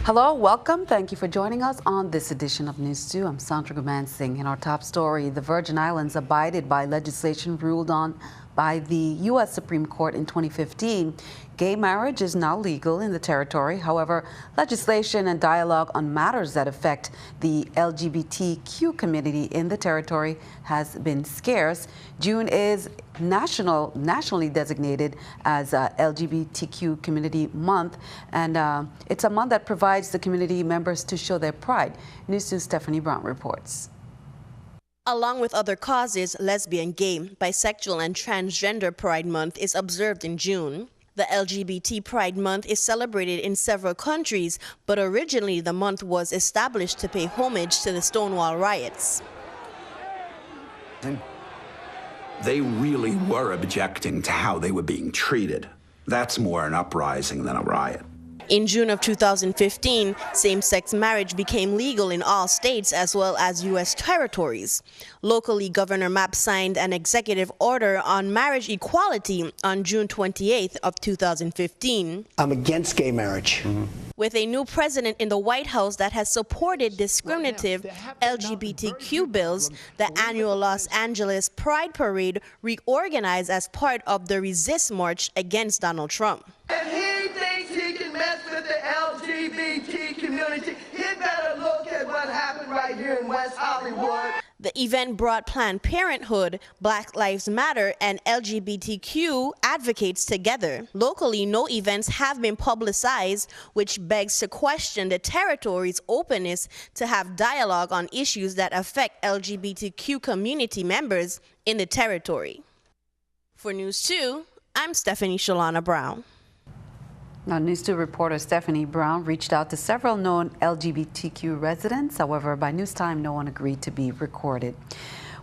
Hello, welcome. Thank you for joining us on this edition of News 2. I'm Sandra Gumansing. In our top story, the Virgin Islands abided by legislation ruled on by the U.S. Supreme Court in 2015. Gay marriage is now legal in the territory. However, legislation and dialogue on matters that affect the LGBTQ community in the territory has been scarce. June is nationally designated as LGBTQ Community Month, and it's a month that provides the community members to show their pride. News 2's Stephanie Brown reports. Along with other causes, lesbian, gay, bisexual, and transgender Pride Month is observed in June. The LGBT Pride Month is celebrated in several countries, but originally the month was established to pay homage to the Stonewall riots. They really were objecting to how they were being treated. That's more an uprising than a riot. In June of 2015, same-sex marriage became legal in all states as well as U.S. territories. Locally, Governor Mapp signed an executive order on marriage equality on June 28th of 2015. I'm against gay marriage. With a new president in the White House that has supported discriminative LGBTQ bills, the annual Los Angeles Pride Parade reorganized as part of the Resist March against Donald Trump. If he thinks he can mess with the LGBT community, he better look at what happened right here in West Hollywood. The event brought Planned Parenthood, Black Lives Matter, and LGBTQ advocates together. Locally, no events have been publicized, which begs to question the territory's openness to have dialogue on issues that affect LGBTQ community members in the territory. For News 2, I'm Stephanie Shalana Brown. Now, News 2 reporter Stephanie Brown reached out to several known LGBTQ residents. However, by news time, no one agreed to be recorded.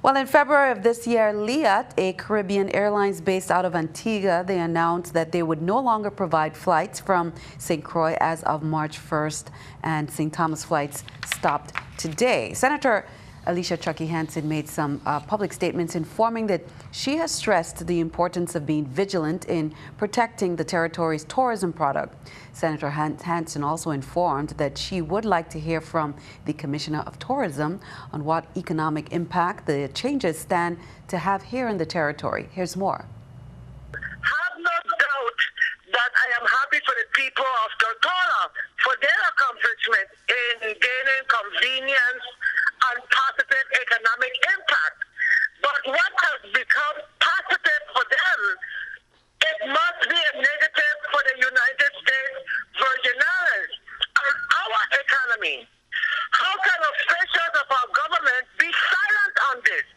Well, in February of this year, Yacht, a Caribbean Airlines based out of Antigua, they announced that they would no longer provide flights from St. Croix as of March 1st, and St. Thomas flights stopped today. Senator Alicia Chucky Hansen made some public statements informing that she has stressed the importance of being vigilant in protecting the territory's tourism product. Senator Hansen also informed that she would like to hear from the Commissioner of Tourism on what economic impact the changes stand to have here in the territory. Here's more. Have no doubt that I am happy for the people of Tortola for their accomplishment in gaining convenience and positive economic impact. But what has become positive for them, it must be a negative for the United States Virgin Islands and our economy. How can officials of our government be silent on this?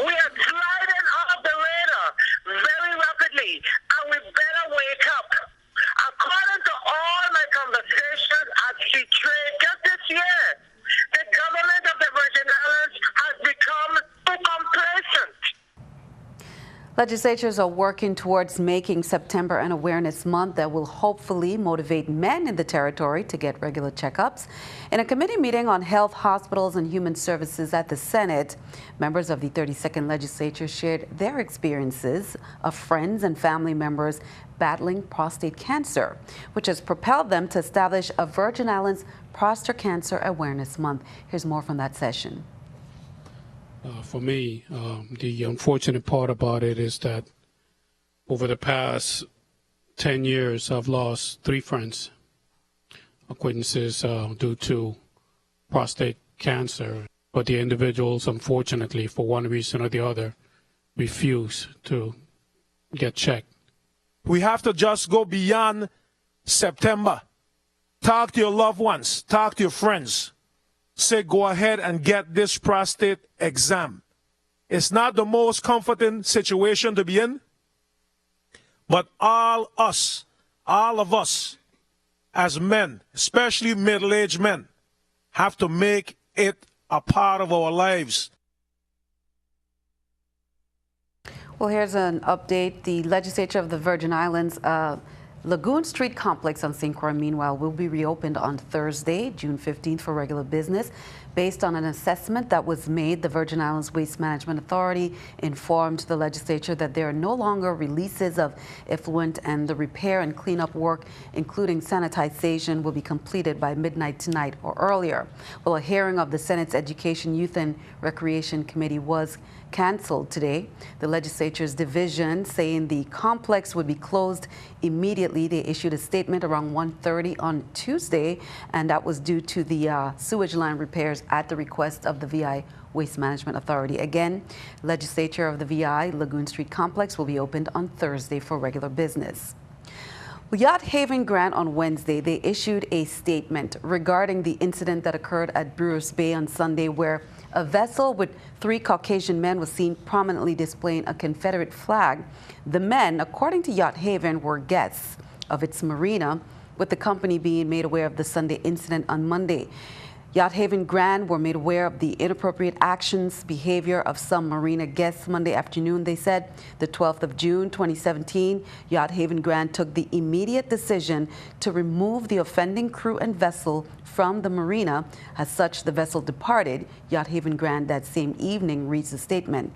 We are sliding off the radar very rapidly, and we better wake up. According to all my conversations at Sea Trade just this year, the government of the Virgin Islands has become too complacent. Legislatures are working towards making September an awareness month that will hopefully motivate men in the territory to get regular checkups. In a committee meeting on health, hospitals, and human services at the Senate, members of the 32nd legislature shared their experiences of friends and family members battling prostate cancer, which has propelled them to establish a Virgin Islands Prostate Cancer Awareness Month. Here's more from that session. For me, the unfortunate part about it is that over the past 10 years, I've lost 3 friends, acquaintances due to prostate cancer. But the individuals, unfortunately, for one reason or the other, refuse to get checked. We have to just go beyond September. Talk to your loved ones. Talk to your friends. Say, go ahead and get this prostate exam. It's not the most comforting situation to be in, but all of us as men, especially middle-aged men, have to make it a part of our lives. Well, here's an update. The legislature of the Virgin Islands Lagoon Street Complex on St. Croix, meanwhile, will be reopened on Thursday, June 15th, for regular business. Based on an assessment that was made, the Virgin Islands Waste Management Authority informed the legislature that there are no longer releases of effluent and the repair and cleanup work, including sanitization, will be completed by midnight tonight or earlier. Well, a hearing of the Senate's Education, Youth and Recreation Committee was canceled today. The legislature's division saying the complex would be closed immediately. They issued a statement around 1:30 on Tuesday, and that was due to the sewage line repairs at the request of the VI Waste Management Authority. Again, legislature of the VI Lagoon Street complex will be opened on Thursday for regular business. Yacht Haven Grant on Wednesday, they issued a statement regarding the incident that occurred at Brewers Bay on Sunday, where a vessel with 3 Caucasian men was seen prominently displaying a Confederate flag. The men, according to Yacht Haven, were guests of its marina, with the company being made aware of the Sunday incident on Monday. Yacht Haven Grand were made aware of the inappropriate actions, behavior of some marina guests Monday afternoon, they said. The 12th of June, 2017, Yacht Haven Grand took the immediate decision to remove the offending crew and vessel from the marina. As such, the vessel departed. Yacht Haven Grand that same evening reads the statement.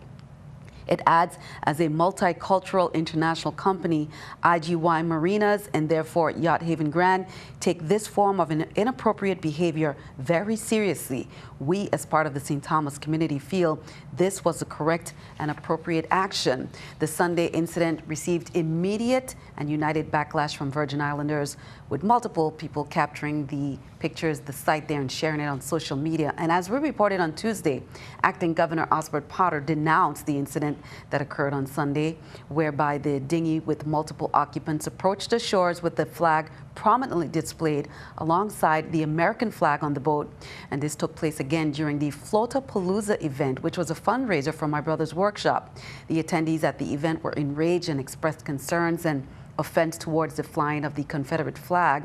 It adds, as a multicultural international company, IGY Marinas and therefore Yacht Haven Grand take this form of an inappropriate behavior very seriously. We, as part of the St. Thomas community, feel this was the correct and appropriate action. The Sunday incident received immediate and united backlash from Virgin Islanders, with multiple people capturing the pictures, the site there, and sharing it on social media. And as we reported on Tuesday, Acting Governor Osbert Potter denounced the incident that occurred on Sunday, whereby the dinghy with multiple occupants approached the shores with the flag prominently displayed alongside the American flag on the boat. And this took place again during the Floatapalooza event, which was a fundraiser for My Brother's Workshop. The attendees at the event were enraged and expressed concerns and offense towards the flying of the Confederate flag.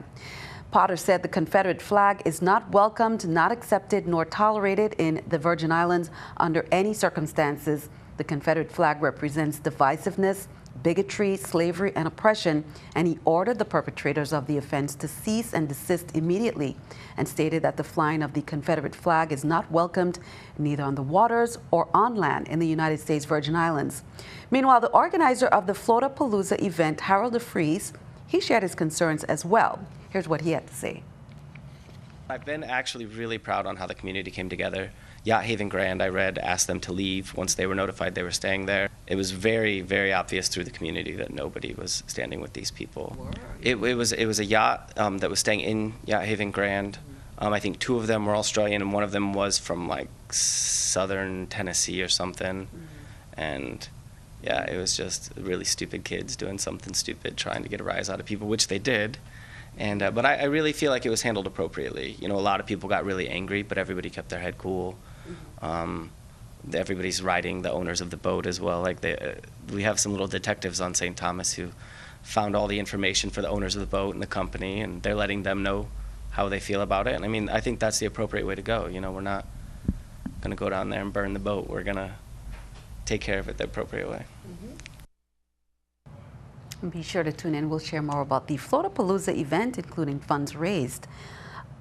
Potter said the Confederate flag is not welcomed, not accepted, nor tolerated in the Virgin Islands under any circumstances. The Confederate flag represents divisiveness, bigotry, slavery, and oppression, and he ordered the perpetrators of the offense to cease and desist immediately, and stated that the flying of the Confederate flag is not welcomed neither on the waters or on land in the United States Virgin Islands. Meanwhile, the organizer of the Floatapalooza event, Harold DeFries, he shared his concerns as well. Here's what he had to say. I've been actually really proud on how the community came together. Yacht Haven Grand, I read, asked them to leave once they were notified they were staying there. It was very, very obvious through the community that nobody was standing with these people. It was a yacht that was staying in Yacht Haven Grand. I think 2 of them were Australian and 1 of them was from like southern Tennessee or something. And yeah, it was just really stupid kids doing something stupid, trying to get a rise out of people, which they did. And but I really feel like it was handled appropriately. You know, a lot of people got really angry, but everybody kept their head cool. Everybody's riding the owners of the boat as well. Like we have some little detectives on St. Thomas who found all the information for the owners of the boat and the company, and they're letting them know how they feel about it. And I mean, I think that's the appropriate way to go. You know, we're not going to go down there and burn the boat. We're going to take care of it the appropriate way. Be sure to tune in. We'll share more about the Floatapalooza event, including funds raised.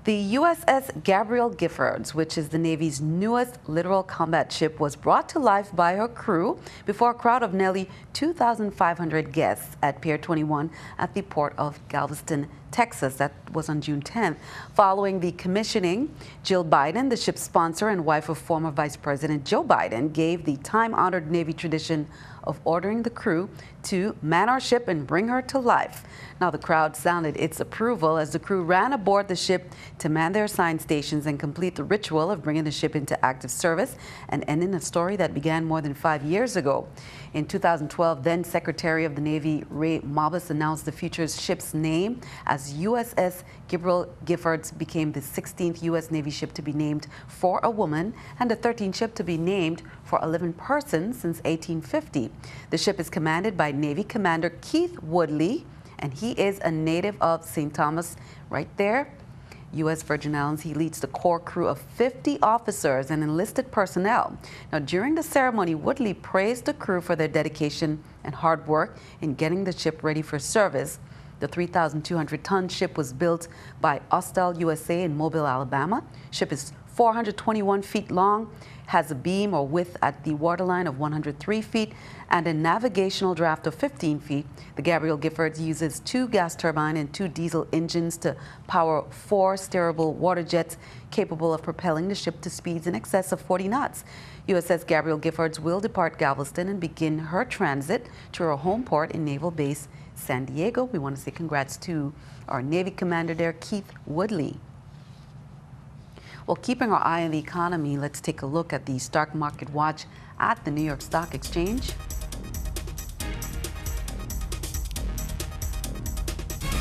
The USS Gabrielle Giffords, which is the Navy's newest littoral combat ship, was brought to life by her crew before a crowd of nearly 2,500 guests at Pier 21 at the port of Galveston, Texas. That was on June 10th. Following the commissioning, Jill Biden, the ship's sponsor and wife of former Vice President Joe Biden, gave the time-honored Navy tradition of ordering the crew to man our ship and bring her to life. Now, the crowd sounded its approval as the crew ran aboard the ship to man their assigned stations and complete the ritual of bringing the ship into active service and ending a story that began more than 5 years ago. In 2012, then Secretary of the Navy Ray Mabus announced the future ship's name as USS Gabrielle Giffords became the 16th U.S. Navy ship to be named for a woman and the 13th ship to be named for a living person since 1850. The ship is commanded by Navy Commander Keith Woodley, and he is a native of St. Thomas right there. U.S. Virgin Islands. He leads the core crew of 50 officers and enlisted personnel. Now, during the ceremony, Woodley praised the crew for their dedication and hard work in getting the ship ready for service. The 3,200-ton ship was built by Austal USA in Mobile, Alabama. Ship is 421 feet long, has a beam or width at the waterline of 103 feet, and a navigational draft of 15 feet. The Gabrielle Giffords uses 2 gas turbine and 2 diesel engines to power 4 steerable water jets capable of propelling the ship to speeds in excess of 40 knots. USS Gabrielle Giffords will depart Galveston and begin her transit to her home port in Naval Base, San Diego. We want to say congrats to our Navy commander there, Keith Woodley. Well, keeping our eye on the economy, let's take a look at the stock market watch at the New York Stock Exchange.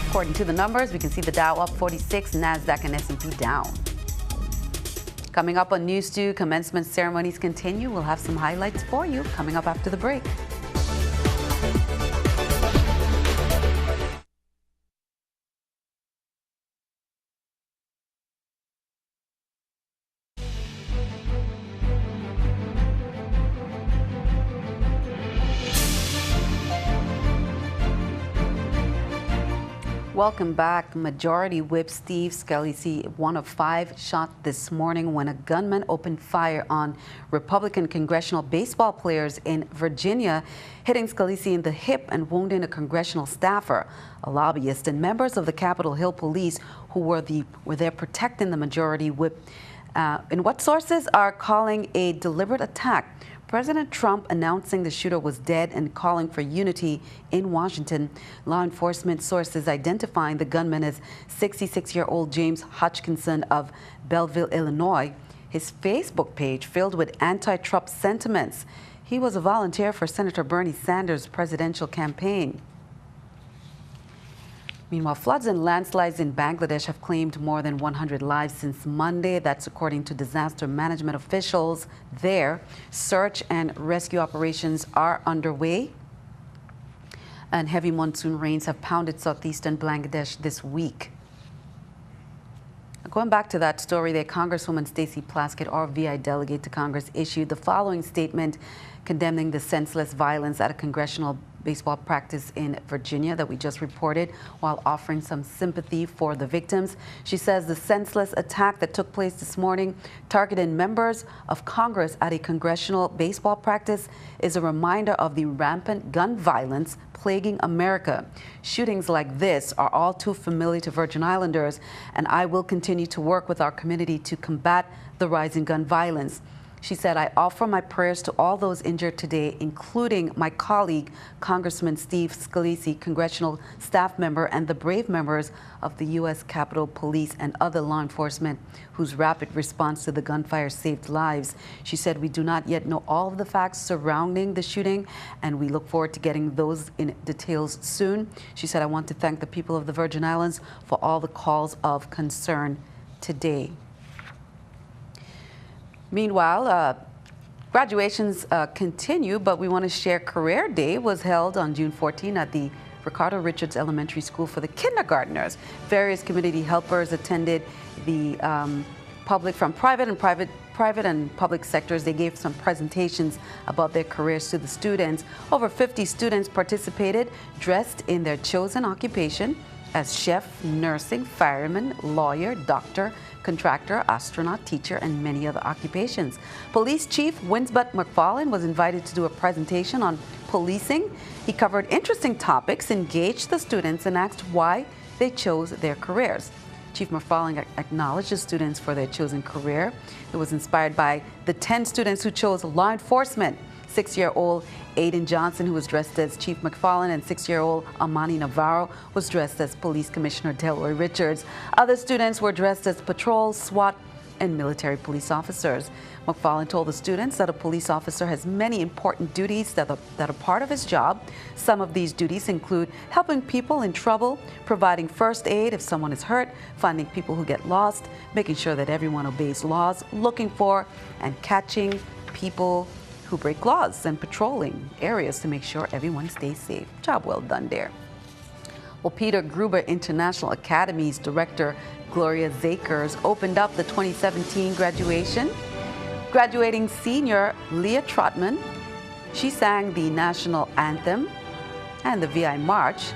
According to the numbers, we can see the Dow up 46, NASDAQ and S&P down. Coming up on NEWS2, commencement ceremonies continue. We'll have some highlights for you coming up after the break. Welcome back. Majority Whip Steve Scalise, one of 5, shot this morning when a gunman opened fire on Republican congressional baseball players in Virginia, hitting Scalise in the hip and wounding a congressional staffer, a lobbyist, and members of the Capitol Hill Police who were there protecting the Majority Whip in what sources are calling a deliberate attack. President Trump announcing the shooter was dead and calling for unity in Washington. Law enforcement sources identifying the gunman as 66-year-old James Hodgkinson of Belleville, Illinois. His Facebook page filled with anti-Trump sentiments. He was a volunteer for Senator Bernie Sanders' presidential campaign. Meanwhile, floods and landslides in Bangladesh have claimed more than 100 lives since Monday. That's according to disaster management officials there. Search and rescue operations are underway. And heavy monsoon rains have pounded southeastern Bangladesh this week. Going back to that story there, Congresswoman Stacey Plaskett, our VI delegate to Congress, issued the following statement condemning the senseless violence at a congressional baseball practice in Virginia that we just reported, while offering some sympathy for the victims. She says the senseless attack that took place this morning targeting members of Congress at a congressional baseball practice is a reminder of the rampant gun violence plaguing America. Shootings like this are all too familiar to Virgin Islanders, and I will continue to work with our community to combat the rising gun violence. She said, I offer my prayers to all those injured today, including my colleague, Congressman Steve Scalise, congressional staff member, and the brave members of the U.S. Capitol Police and other law enforcement whose rapid response to the gunfire saved lives. She said, we do not yet know all of the facts surrounding the shooting, and we look forward to getting those in details soon. She said, I want to thank the people of the Virgin Islands for all the calls of concern today. Meanwhile, graduations continue, but we want to share Career Day was held on June 14 at the Ricardo Richards Elementary School for the kindergartners. Various community helpers attended, the public from private and public sectors. They gave some presentations about their careers to the students. Over 50 students participated, dressed in their chosen occupation as chef, nursing, fireman, lawyer, doctor, contractor, astronaut, teacher, and many other occupations. Police Chief Winsbott McFarlane was invited to do a presentation on policing. He covered interesting topics, engaged the students, and asked why they chose their careers. Chief McFarlane acknowledged the students for their chosen career. It was inspired by the 10 students who chose law enforcement. 6-year-old Aiden Johnson, who was dressed as Chief McFarlane, and 6-year-old Amani Navarro was dressed as Police Commissioner Delroy Richards. Other students were dressed as patrol, SWAT, and military police officers. McFarlane told the students that a police officer has many important duties that are part of his job. Some of these duties include helping people in trouble, providing first aid if someone is hurt, finding people who get lost, making sure that everyone obeys laws, looking for and catching people who break laws, and patrolling areas to make sure everyone stays safe. Job well done there. Well, Peter Gruber International Academy's director, Gloria Zakers, opened up the 2017 graduation. Graduating senior Leah Trotman, she sang the national anthem and the VI March.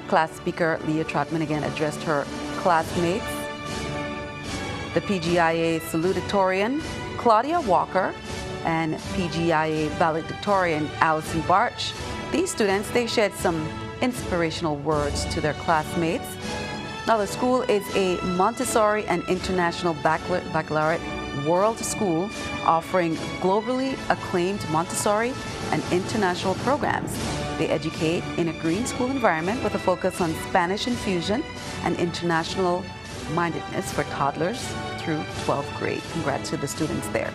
Class speaker Leah Trotman again addressed her classmates. The PGIA salutatorian, Claudia Walker, and PGIA valedictorian, Allison Barch. These students, they shared some inspirational words to their classmates. Now, the school is a Montessori and International Baccalaureate World School offering globally acclaimed Montessori and international programs. They educate in a green school environment with a focus on Spanish infusion and international mindedness for toddlers through 12th grade. Congrats to the students there.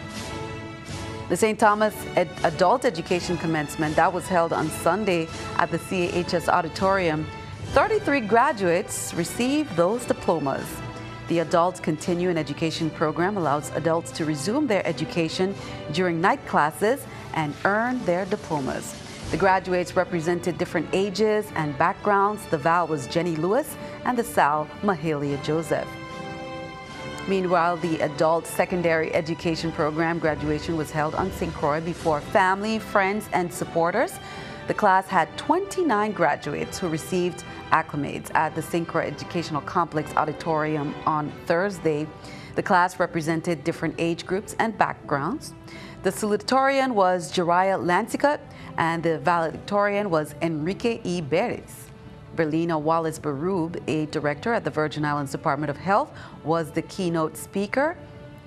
The St. Thomas Adult Education Commencement that was held on Sunday at the CAHS Auditorium. 33 graduates received those diplomas. The Adult Continuing Education program allows adults to resume their education during night classes and earn their diplomas. The graduates represented different ages and backgrounds. The Val was Jenny Lewis and the Sal, Mahalia Joseph. Meanwhile, the Adult Secondary Education program graduation was held on St. Croix before family, friends, and supporters. The class had 29 graduates who received acclimates at the St. Croix Educational Complex Auditorium on Thursday. The class represented different age groups and backgrounds. The salutatorian was Jariah Lancicut, and the valedictorian was Enrique E. Beres. Berlina Wallace-Berube, a director at the Virgin Islands Department of Health, was the keynote speaker,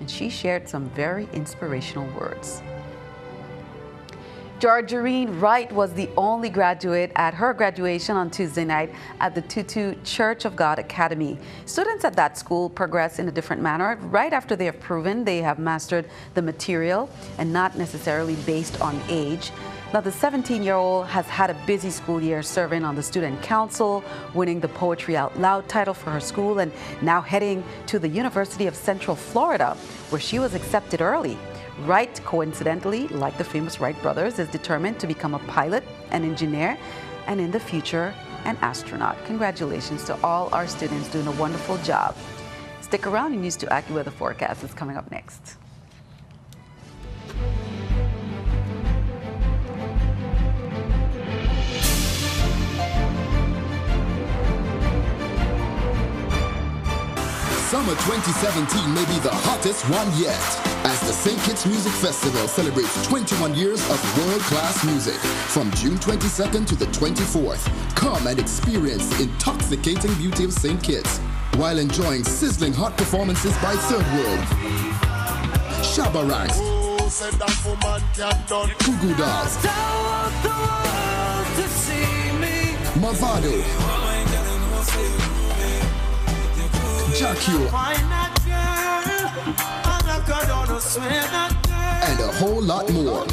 and she shared some very inspirational words. Georgine Wright was the only graduate at her graduation on Tuesday night at the Tutu Church of God Academy. Students at that school progress in a different manner right after they have proven they have mastered the material and not necessarily based on age. Now, the 17-year-old has had a busy school year serving on the student council, winning the Poetry Out Loud title for her school, and now heading to the University of Central Florida, where she was accepted early. Wright, coincidentally, like the famous Wright brothers, is determined to become a pilot, an engineer, and in the future, an astronaut. Congratulations to all our students doing a wonderful job. Stick around, and News2 AccuWeather forecast is coming up next. Summer 2017 may be the hottest one yet, as the St. Kitts Music Festival celebrates 21 years of world-class music. From June 22nd to the 24th, come and experience the intoxicating beauty of St. Kitts, while enjoying sizzling hot performances by Third World, Shabba Ranks, Kugu Dolls, Mavado, Jackie, and a whole lot more.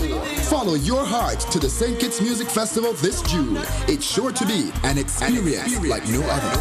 Follow your heart to the St. Kitts Music Festival this June. It's sure to be an experience like no other.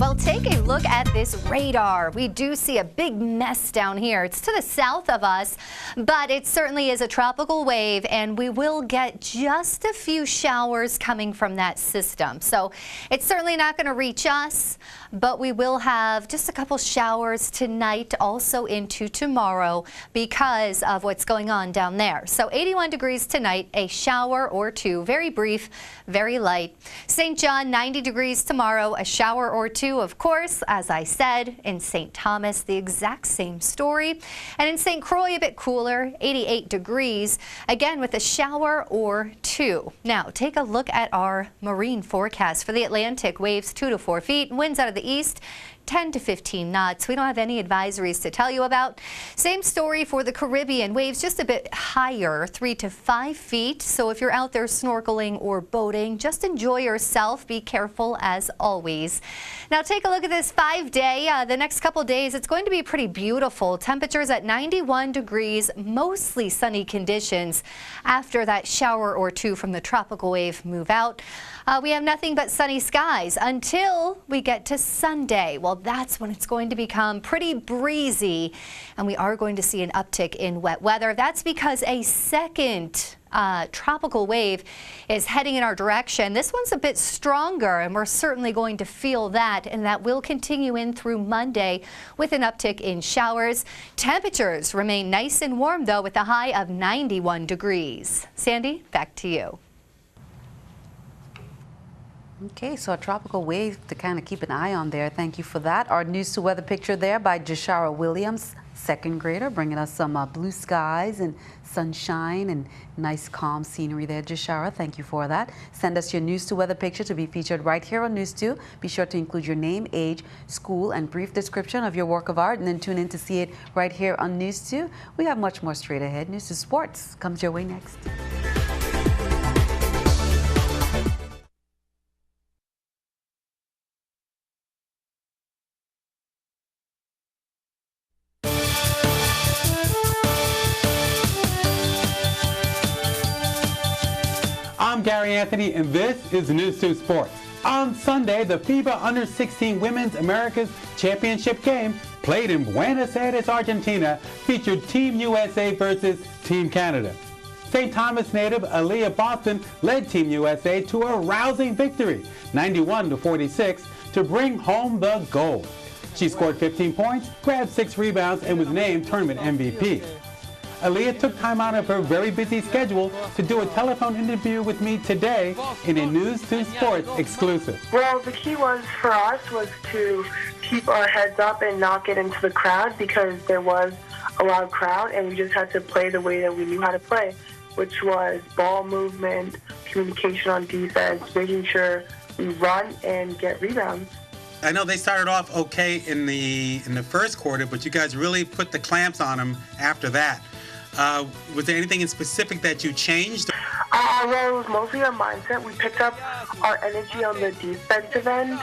Well, take a look at this radar. We do see a big mess down here. It's to the south of us, but it certainly is a tropical wave, and we will get just a few showers coming from that system. So it's certainly not going to reach us, but we will have just a couple showers tonight, also into tomorrow, because of what's going on down there. So 81 degrees tonight, a shower or two, very brief, very light. St. John, 90 degrees tomorrow, a shower or two. Of course, as I said, in St. Thomas, the exact same story. And in St. Croix, a bit cooler, 88 degrees, again with a shower or two. Now, take a look at our marine forecast for the Atlantic. Waves 2 to 4 feet, winds out of the east, 10 to 15 knots. We don't have any advisories to tell you about. Same story for the Caribbean. Waves just a bit higher, 3 to 5 feet. So if you're out there snorkeling or boating, just enjoy yourself. Be careful as always. Now take a look at this 5-day. The next couple days, it's going to be pretty beautiful. Temperatures at 91 degrees, mostly sunny conditions after that shower or two from the tropical wave move out. We have nothing but sunny skies until we get to Sunday. Well, that's when it's going to become pretty breezy, and we are going to see an uptick in wet weather. That's because a second tropical wave is heading in our direction. This one's a bit stronger, and we're certainly going to feel that, and that will continue in through Monday with an uptick in showers. Temperatures remain nice and warm, though, with a high of 91 degrees. Sandy, back to you. Okay, so a tropical wave to kind of keep an eye on there. Thank you for that. Our News 2 weather picture there by Jashara Williams, second grader, bringing us some blue skies and sunshine and nice calm scenery there. Jashara, thank you for that. Send us your News 2 weather picture to be featured right here on News 2. Be sure to include your name, age, school, and brief description of your work of art, and then tune in to see it right here on News 2. We have much more straight ahead. News 2 Sports comes your way next. I'm Gary Anthony, and this is News 2 Sports. On Sunday, the FIBA Under-16 Women's America's Championship game, played in Buenos Aires, Argentina, featured Team USA versus Team Canada. St. Thomas native Aaliyah Boston led Team USA to a rousing victory, 91-46, to bring home the gold. She scored 15 points, grabbed 6 rebounds, and was named tournament MVP. Aaliyah took time out of her very busy schedule to do a telephone interview with me today in a News 2 Sports exclusive. Well, the key was for us was to keep our heads up and not get into the crowd, because there was a loud crowd, and we just had to play the way that we knew how to play, which was ball movement, communication on defense, making sure we run and get rebounds. I know they started off okay in the first quarter, but you guys really put the clamps on them after that. Was there anything in specific that you changed? Well, it was mostly our mindset. We picked up our energy on the defensive end,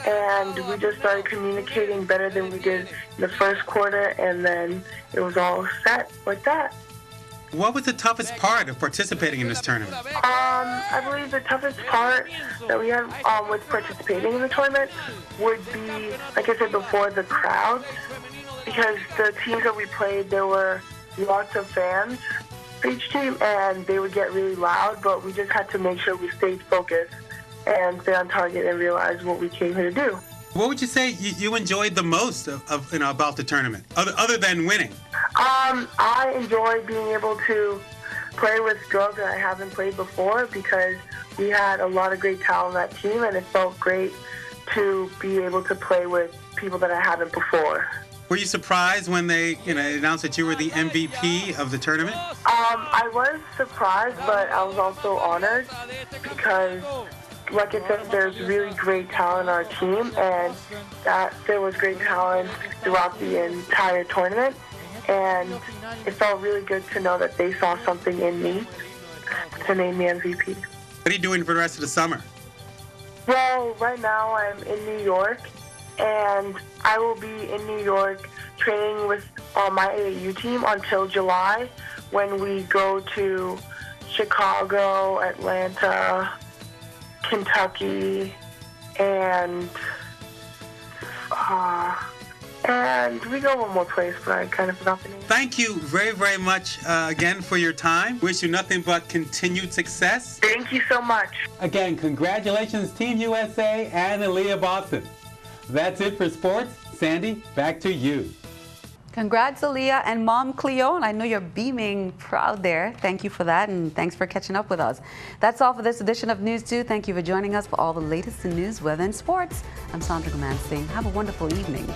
and we just started communicating better than we did in the first quarter, and then it was all set like that. What was the toughest part of participating in this tournament? I believe the toughest part that we had with participating in the tournament would be, like I said before, the crowds, because the teams that we played, there were lots of fans for each team, and they would get really loud, but we just had to make sure we stayed focused and stay on target and realize what we came here to do. What would you say you enjoyed the most about the tournament, other than winning? I enjoyed being able to play with girls that I haven't played before, because we had a lot of great talent on that team, and it felt great to be able to play with people that I haven't before. Were you surprised when they announced that you were the MVP of the tournament? I was surprised, but I was also honored, because, like I said, there's really great talent on our team, and that there was great talent throughout the entire tournament, and it felt really good to know that they saw something in me to name me MVP. What are you doing for the rest of the summer? Well, right now I'm in New York, and I will be in New York training with my AAU team until July, when we go to Chicago, Atlanta, Kentucky, and we go one more place, but I kind of forgot the name. Thank you very, very much again for your time. Wish you nothing but continued success. Thank you so much. Again, congratulations, Team USA and Aaliyah Boston. That's it for sports. Sandy, back to you. Congrats, Aaliyah and Mom Cleo, and I know you're beaming proud there. Thank you for that, and thanks for catching up with us. That's all for this edition of News 2. Thank you for joining us for all the latest in news, weather, and sports. I'm Sandra Gaman saying have a wonderful evening.